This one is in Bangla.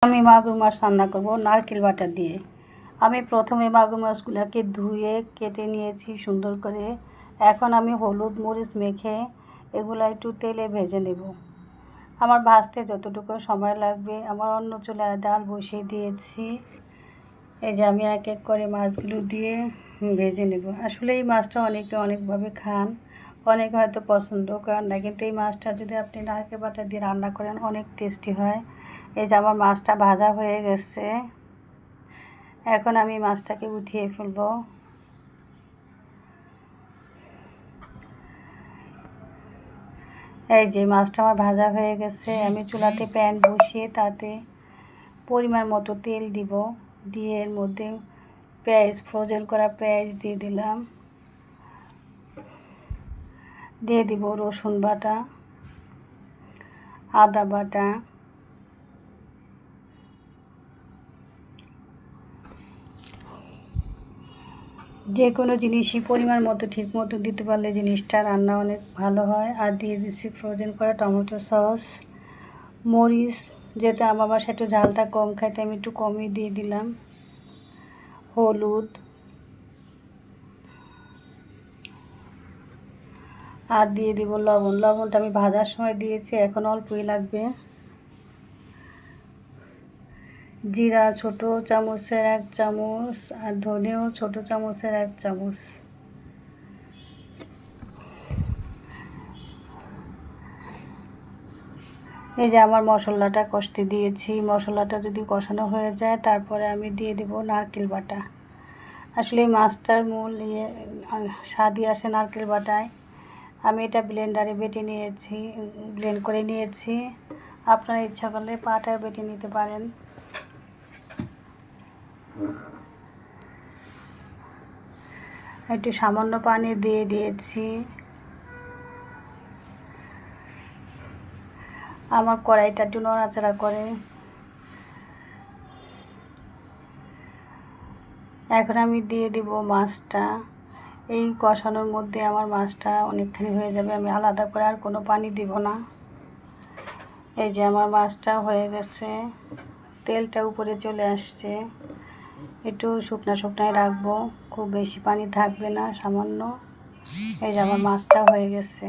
আমি মাগুর মাছ রান্না করব নারকেল বাটা দিয়ে। আমি প্রথমে মাগুর মাছগুলোকে ধুয়ে কেটে নিয়েছি সুন্দর করে। এখন আমি হলুদ মরিচ মেখে এগুলো একটু তেলে ভেজে নেব। আমার ভাজতে যতটুকু সময় লাগবে, আমার অন্য চুলায় ডাল বসিয়ে দিয়েছি। এই যে আমি এক এক করে মাছগুলো দিয়ে ভেজে নেব। আসলে এই মাছটা অনেকে অনেকভাবে খান, অনেকে হয়তো পছন্দ করেন না, কিন্তু এই মাছটা যদি আপনি নারকেল বাটা দিয়ে রান্না করেন অনেক টেস্টি হয়। এই যে আমার মাছটা ভাজা হয়ে গেছে, এখন আমি মাছটাকে উঠিয়ে ফেলব। এই যে মাছটা আমার ভাজা হয়ে গেছে, আমি চুলাতে প্যান বসিয়ে তাতে পরিমাণ মতো তেল দিব, দিয়ে এর মধ্যে পেঁয়াজ, ফ্রোজেন করা পেঁয়াজ দিয়ে দিলাম, দিয়ে দিব রসুন বাটা, আদা বাটা, যে কোনো জিনিসই পরিমাণ মতো ঠিক মতো দিতে পারলে জিনিসটা রান্না অনেক ভালো হয়। আর দিয়ে দিচ্ছি ফ্রোজেন করা টমেটো সস, মরিচ, যেহেতু আমার বাসায় একটু ঝালটা কম খাইতে আমি একটু কমই দিয়ে দিলাম, হলুদ, আর দিয়ে দিব লবণ। লবণটা আমি ভাজার সময় দিয়েছি, এখন অল্পই লাগবে। জিরা ছোট চামচের 1 চামচ, আর ধনেও ছোট চামচের 1 চামচ। এই যে আমার মশলাটা কষতে দিয়েছি। মশলাটা যদি কষানো হয়ে যায় তারপরে আমি দিয়ে দেব নারকেল বাটা। আসলে এই মাছটার মূল স্বাদই আসে নারকেল বাটায়। আমি এটা ব্লেন্ডারে বেটে নিয়েছি, ব্লেন্ড করে নিয়েছি। আপনারা ইচ্ছা করলে পাটায় বেটে নিতে পারেন। একটু সামান্য পানি দিয়ে দিয়েছি। আমার কড়াইটা একটু নড়াচড়া করে। এখন আমি দিয়ে দিব মাছটা। এই কষানোর মধ্যে আমার মাছটা অনেকখানি হয়ে যাবে, আমি আলাদা করে আর কোনো পানি দিব না। এই যে আমার মাছটা হয়ে গেছে, তেলটা উপরে চলে আসছে। একটু শুকনো শুকনায় রাখবো, খুব বেশি পানি থাকবে না, সামান্য। এই যে আমার মাছটা হয়ে গেছে।